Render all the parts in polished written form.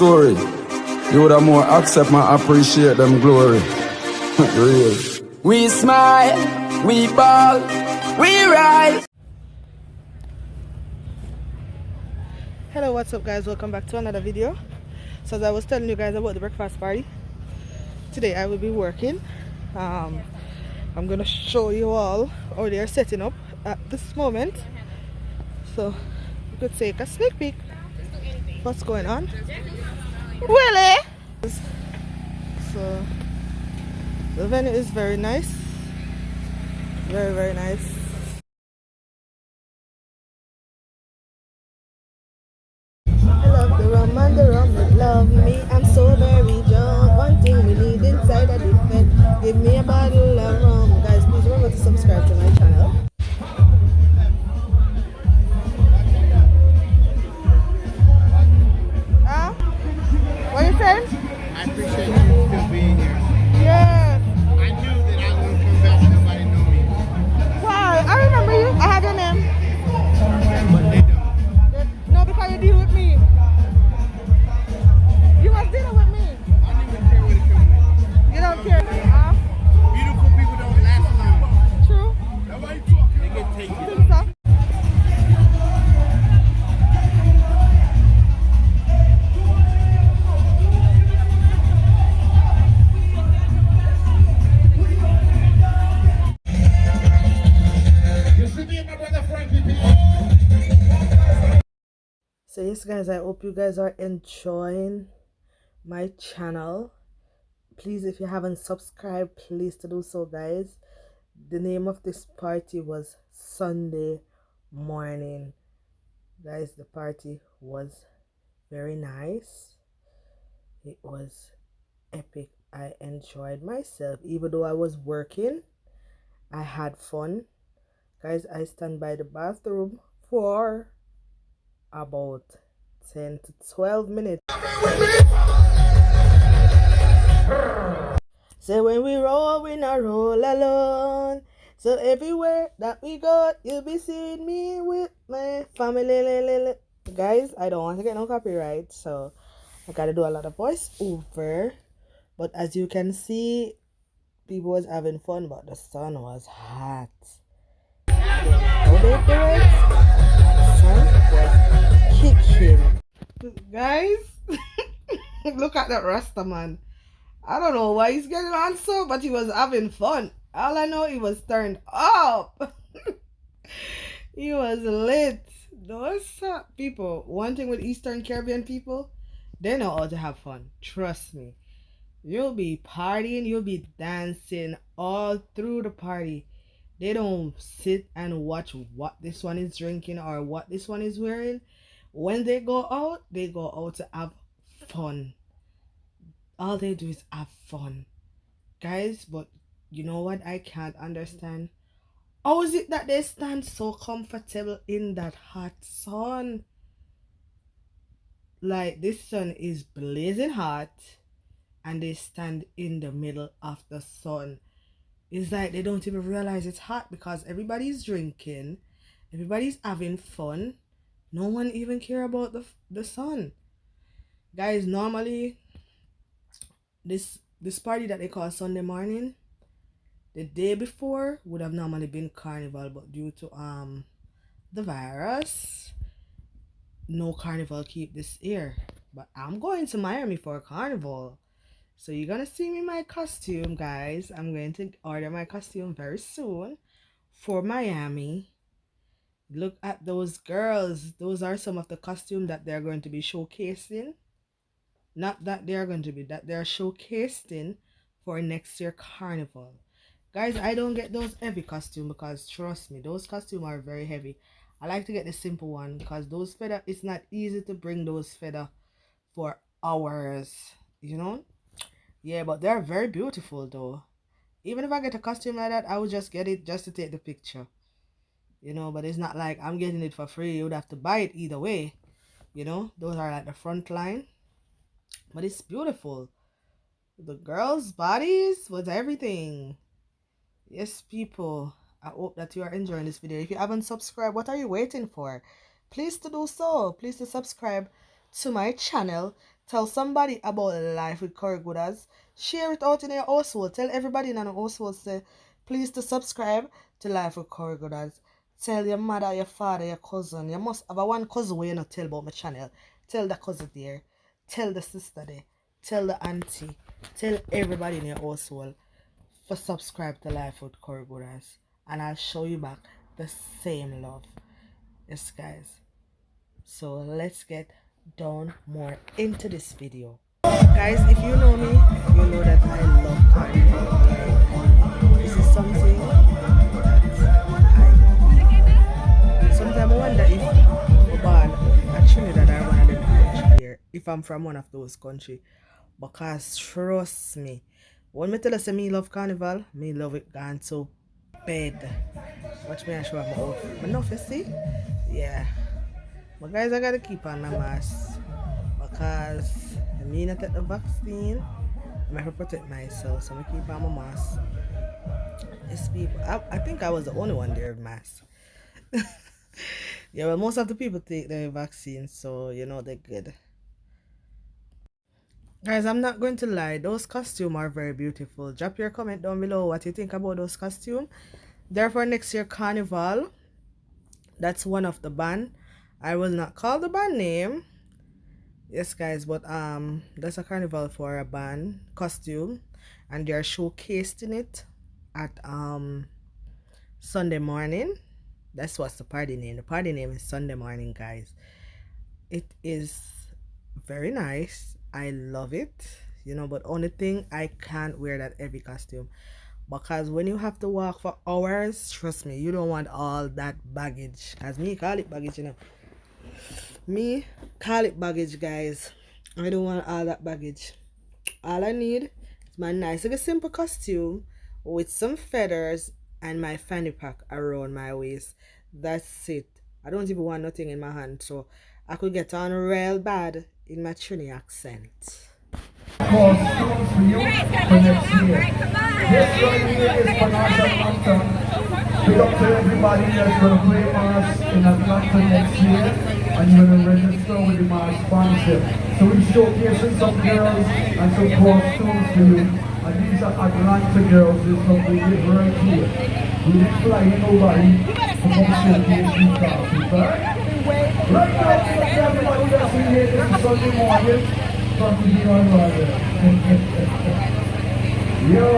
story. You would have more accept and appreciate them glory. Real. We smile, we ball, we rise. Hello, what's up guys? Welcome back to another video. So as I was telling you guys about the breakfast party, today I will be working. I'm gonna show you all how they are setting up at this moment, so you could take a sneak peek what's going on. Really? So the venue is very nice, very nice. I love the rum and the rum that love me. I'm so very drunk. One thing we need inside a defense. Give me a bottle of rum. Guys, please remember to subscribe to my channel. What are you saying? I appreciate you still being here. Yeah. I knew that I was going to come back and nobody knew me. Why? I remember you. I have your name. But they don't. No, because you deal with me. You was dealing with me. I don't even care what it comes with. You don't care. Beautiful people don't last long. True. They get taken. I think so. So yes guys, I hope you guys are enjoying my channel. Please, if you haven't subscribed, please to do so guys. The name of this party was Sunday Morning. Guys, the party was very nice. It was epic. I enjoyed myself. Even though I was working, I had fun. Guys, I stand by the bathroom for about 10 to 12 minutes. So when we roll, we not roll alone. So everywhere that we go, you'll be seeing me with my family. Guys, I don't want to get no copyright, so I gotta do a lot of voice over. But as you can see, people was having fun, but the sun was hot. How they do it? Sun was kicking. Guys, look at that Rasta man. I don't know why he's getting on so, but he was having fun. All I know, he was turned up. He was lit. Those people, one thing with Eastern Caribbean people, they know how to have fun. Trust me. You'll be partying, you'll be dancing all through the party. They don't sit and watch what this one is drinking or what this one is wearing. When they go out to have fun. All they do is have fun. Guys, but you know what I can't understand? How is it that they stand so comfortable in that hot sun? Like, this sun is blazing hot and they stand in the middle of the sun. It's like they don't even realize it's hot because everybody's drinking, everybody's having fun. No one even care about the sun. Guys, normally this party that they call Sunday Morning, the day before would have normally been carnival, but due to the virus, no carnival keep this year. But I'm going to Miami for a carnival, so you're gonna see me in my costume, guys. I'm going to order my costume very soon for Miami. Look at those girls. Those are some of the costumes that they're going to be showcasing. Not that they're going to be, that they're showcasing for next year carnival. Guys, I don't get those heavy costumes because trust me, those costumes are very heavy. I like to get the simple one because those feather, it's not easy to bring those feather for hours, you know. Yeah, but they're very beautiful though. Even if I get a costume like that, I would just get it just to take the picture, you know. But it's not like I'm getting it for free. You would have to buy it either way, you know. Those are like the front line, but it's beautiful. The girls' bodies was everything. Yes, people, I hope that you are enjoying this video. If you haven't subscribed, what are you waiting for? Please to do so. Please to subscribe to my channel. Tell somebody about Life with Corey Goodas. Share it out in your household. Tell everybody in your household, say, please to subscribe to Life with Corey Goodas. Tell your mother, your father, your cousin. You must have a one cousin where you not tell about my channel. Tell the cousin there. Tell the sister there. Tell the auntie. Tell everybody in your household for subscribe to Life with Corey Goodas. And I'll show you back the same love. Yes, guys. So let's get down more into this video. Guys, if you know me, you know that I love carnival. This is something that I sometimes I wonder if born actually that I want to live country here, if I'm from one of those countries. Because trust me, when me tell us me love carnival, me love it gone to bed. Watch me and show my outfit. Enough, you see? Yeah. But guys, I gotta keep on my mask because I mean I take the vaccine. I have to protect myself, so I keep on my mask. It's people. I think I was the only one there with mask. Yeah, well, most of the people take the vaccine, so you know they're good. Guys, I'm not going to lie, those costumes are very beautiful. Drop your comment down below what you think about those costumes. Therefore, next year carnival, that's one of the band. I will not call the band name. Yes, guys, but that's a carnival for a band costume, and they are showcased in it at Sunday morning. That's what's the party name. The party name is Sunday morning, guys. It is very nice. I love it, you know, but only thing I can't wear that every costume, because when you have to walk for hours, trust me, you don't want all that baggage. As me call it baggage, you know. Me call it baggage, guys. I don't want all that baggage. All I need is my nice little simple costume with some feathers and my fanny pack around my waist. That's it. I don't even want nothing in my hand, so I could get on real bad in my Trini accent. For you for next year. This right here is Panasha Anthem. Big up to everybody that's going to play Mars in Atlanta next year, and you're going to register with the Mars sponsor. So we're showcasing some girls and some costumes for you. And these are Atlanta girls. This is what we live right here. We didn't fly in nobody to come showcase these costumes, alright? Right now, everybody that's in here, this is Sunday morning from the Beyond Rider. Yo,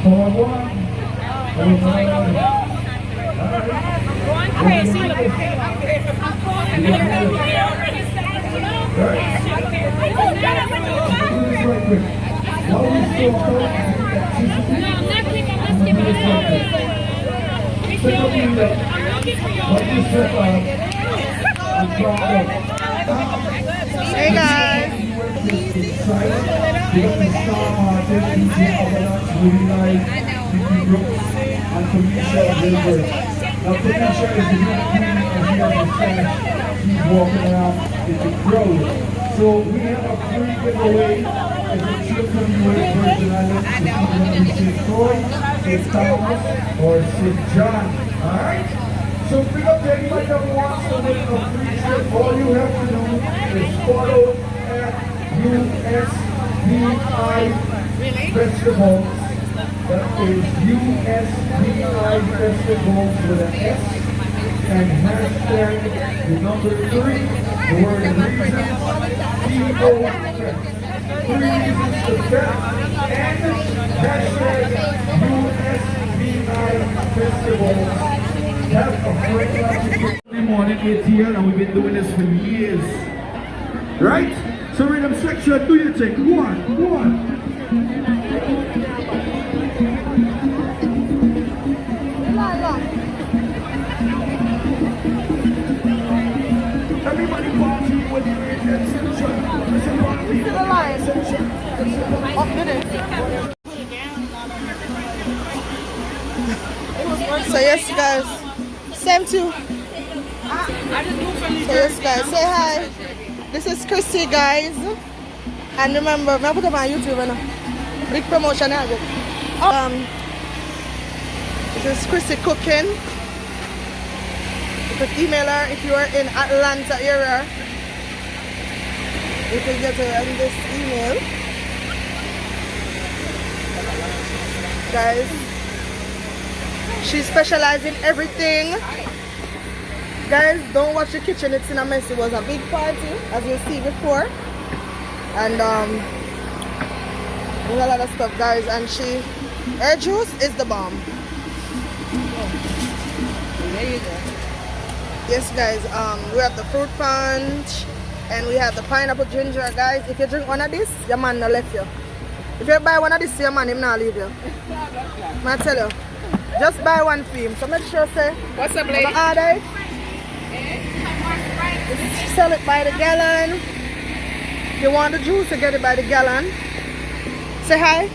for one. I'm going crazy. I'm Hey guys. And Felicia Gilbert. Now Felicia is the young queen and she has a sash. She's walking around with the crowd. So we have a free giveaway. It's a trip from US Virgin Islands to either St. Croix, St. Thomas, or St. John. Alright? So pick up to anybody that wants to win a free trip. All you have to do is follow at USBI Festival. That is USBI Festivals with an S and hashtag the number 3, the word reason, T-O-F. 3 reasons to bet, and hashtag USBI Festivals. Have a great night. Sunday morning, 8 here, and we've been doing this for years. Right? So rhythm section, do your thing. Go on, go on. Everybody party with the exception. To the line. Up minute. So yes guys, same too. So yes guys, say hi. This is Chrissy guys. And remember, I put up on YouTube and big promotion. This is Chrissy Cooking. You could email her if you are in Atlanta area. You can get her on this email. Guys, she specializes in everything. Guys, don't watch the kitchen, it's in a mess. It was a big party, as you see before. And there's a lot of stuff, guys. And her juice is the bomb. There you go. Yes, guys, we have the fruit punch and we have the pineapple ginger. Guys, if you drink one of this, your man no left you. If you buy one of this, your man him not leave you. I tell you, just buy one for him. So make sure say What's up, lady? order it. Sell it by the gallon. If you want the juice, you get it by the gallon. Say hi.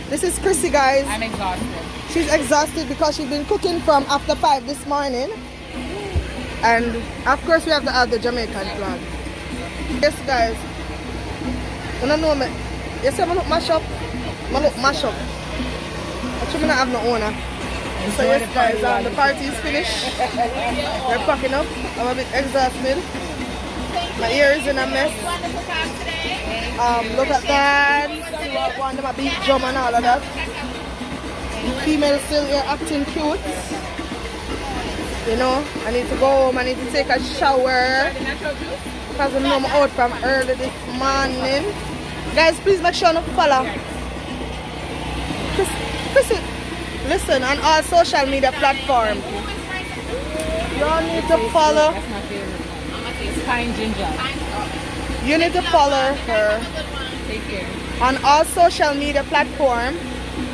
This is Chrissy, guys. I'm exhausted. She's exhausted because she's been cooking from after 5 this morning. And of course we have to add the Jamaican flag. Yes, guys. You don't know me. Yes, I look mash up. I look mash up. Actually, I don't have no owner. So yes, guys, the party is finished. We're packing up. I'm a bit exhausted. My ear is in a mess. Look at that. See what one of my big drum and all of that. The female still here acting cute. You know, I need to go home, I need to take a shower because I know I'm out from early this morning. Guys, please make sure you follow Chrissy, listen, on all social media platforms. You need to follow. That's my favorite. It's Pine Ginger. You need to follow her Take care. on all social media platforms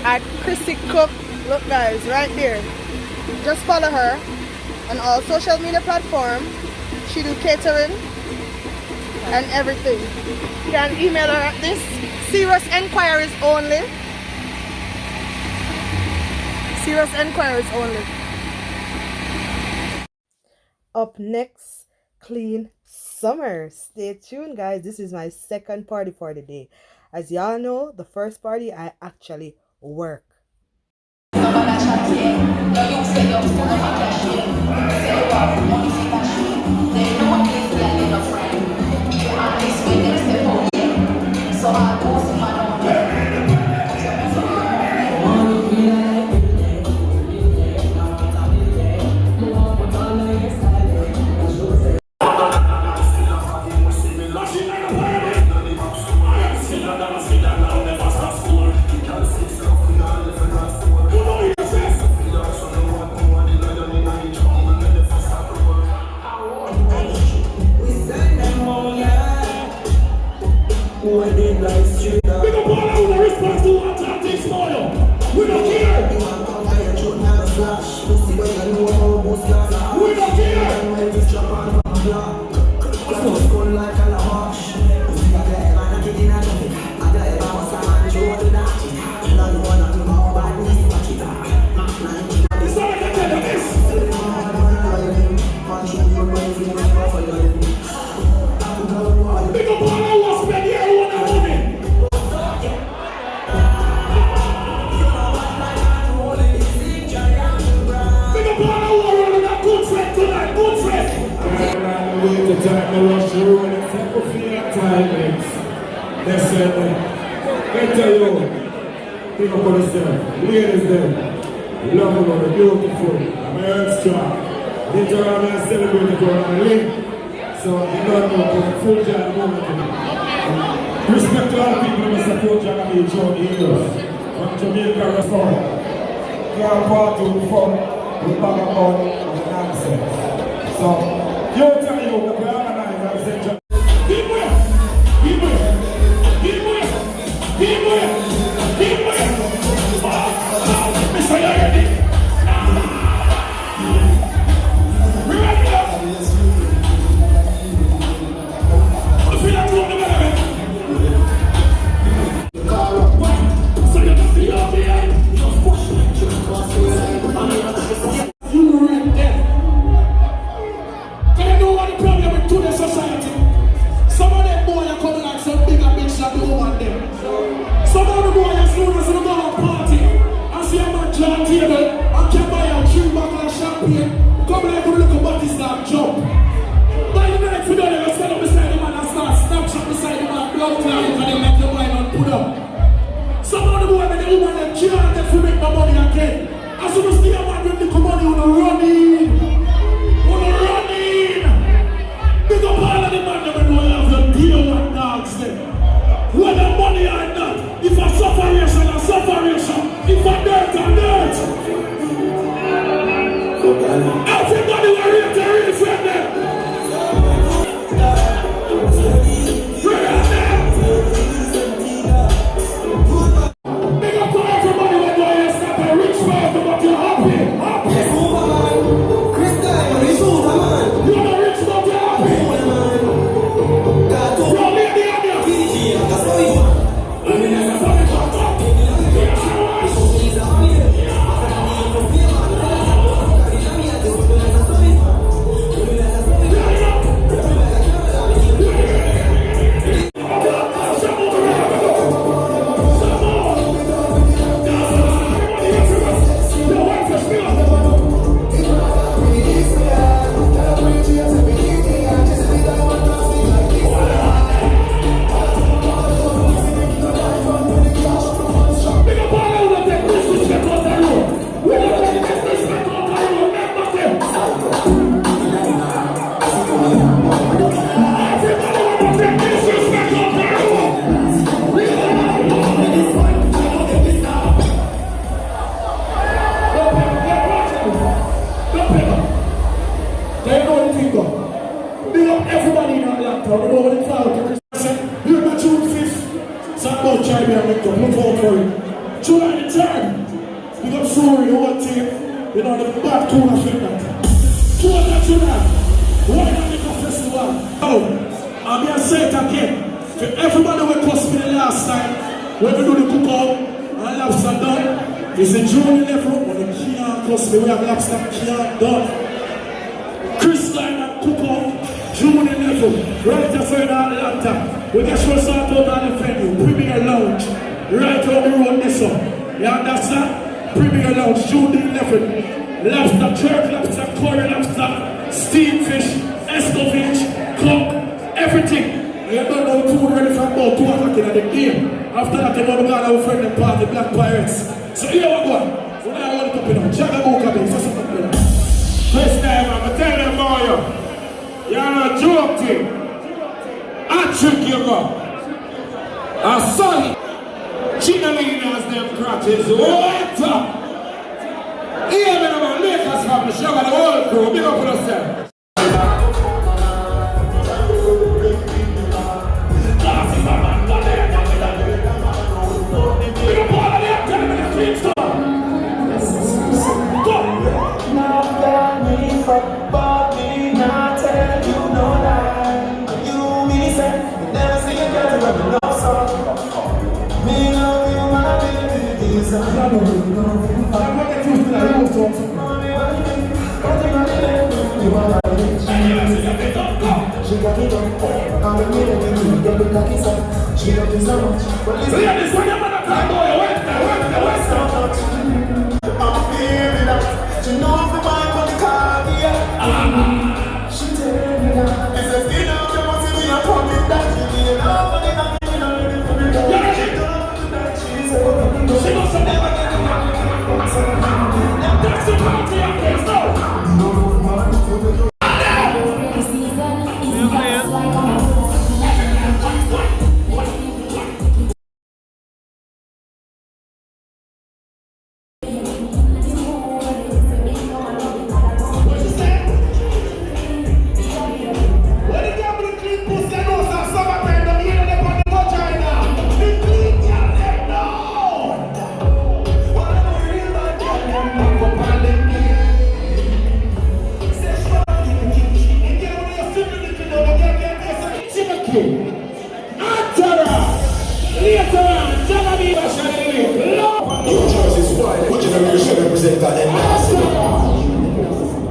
at Chrissy Cook. Look, guys, right there. Just follow her on all social media platforms. She do catering and everything. You can email her at this. Serious enquiries only. Serious enquiries only. Up next, clean summer. Stay tuned, guys. This is my second party for the day. As y'all know, the first party I actually work. Respect to all the people who support Jamaica throughout the years. From Jamaica Reform. Can't party with fun, with vagabond, and nonsense. So, you tell you, we organize and say, give me, give me, give me, give me, give me. Mr. Yagadi. We ready up. I feel like we're on the man. You right there. Can I know what the problem with today's society? soon as the man with the money, you run in. Big up all of the man that will have your deal and dogs there. Whether money or not, if a sufferation, if a dirt, everybody will read the real friend there. Big up to everybody when you're step a rich man, but you're happy. Yes, Superman. Chris Diamond is Superman. You're not rich, but you're happy. You're lady on you. That's how you everybody in that laptop, we know what it's out. You're not June 5th. Some more try me and look out for it. July the 3rd. We got Surrey, the whole team. You know, the bad tuna film that. 4th of July. Why not make a festival? Oh, I'm going to say it again. For everybody who cost me the last time, when we do the cookout and lobster done, it's a June 11th, when the can't cost me, we have lobster can't done. Chris Line and cookout. June 11th, right after Atlanta. We get sure start out on the venue, Premier Lounge, right on the road this up. You understand? Premier Lounge, June 11th. Lobster, jerk lobster, curry lobster, steamed fish, escovitch, cock, everything. You don't know food ready from about 2 o'clock in the game. After that, you want to go and our friend and party, Black Pirates. So here we go. So now I want to come in. Jagga Boka, so something like that. First time, I'm going to tell them about you. You're not joking. I trick you go. I saw it. Chinalinas them crutches. What up? Here we have Lakers from the show and the whole crew. Big up for yourself. Big up all of them. Tell them in the streets. Go.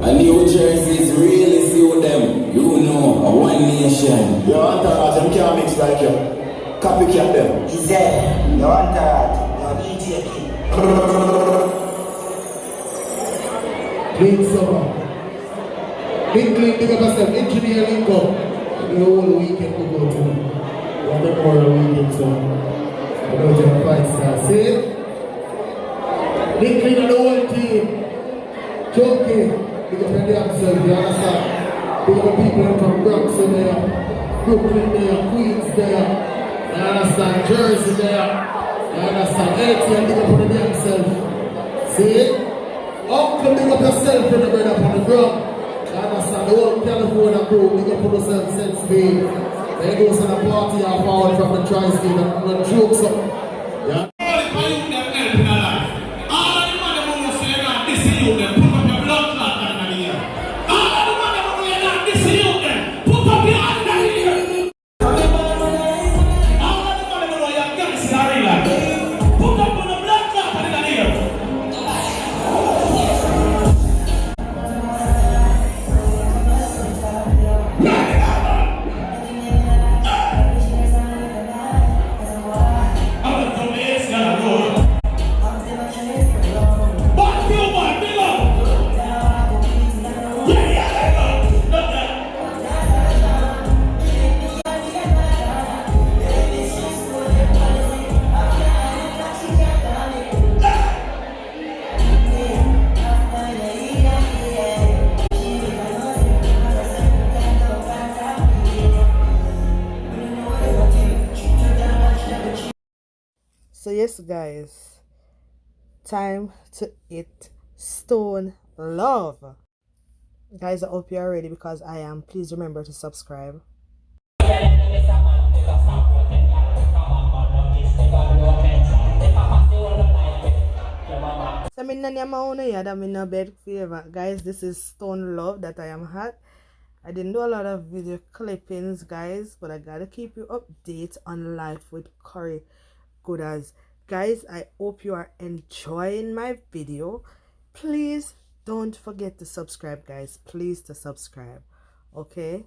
A New Jersey is really suit them. You know, a one nation. Your entourage, them can't mix like you. Copycat them. is there. Your entourage. Your DJ. Clean summer. Big clean, big up yourself. Engineer link up. The whole weekend we go to. One more weekend, so. I know you're 5 stars. See it? Big clean on the whole team. Junkie, big up themselves, you understand? Big up the people from Bronx in there, Brooklyn there, Queens there, you understand? Jersey there, you understand? ATM, big up on themselves. See? Uncle, big up yourself in the brother up on the ground. You understand? The whole California crew, big up on yourself since being. They go to the party and forward from the tri-state and jokes up. Yeah? So yes guys, time to eat Stone Love. Guys, I hope you are ready because I am. Please remember to subscribe. So I'm in a bed favor. Guys, this is Stone Love that I am hot. I didn't do a lot of video clippings, guys, but I gotta keep you updated on life with Curry Gooders. Guys, I hope you are enjoying my video. Please don't forget to subscribe, guys. Please to subscribe. Okay?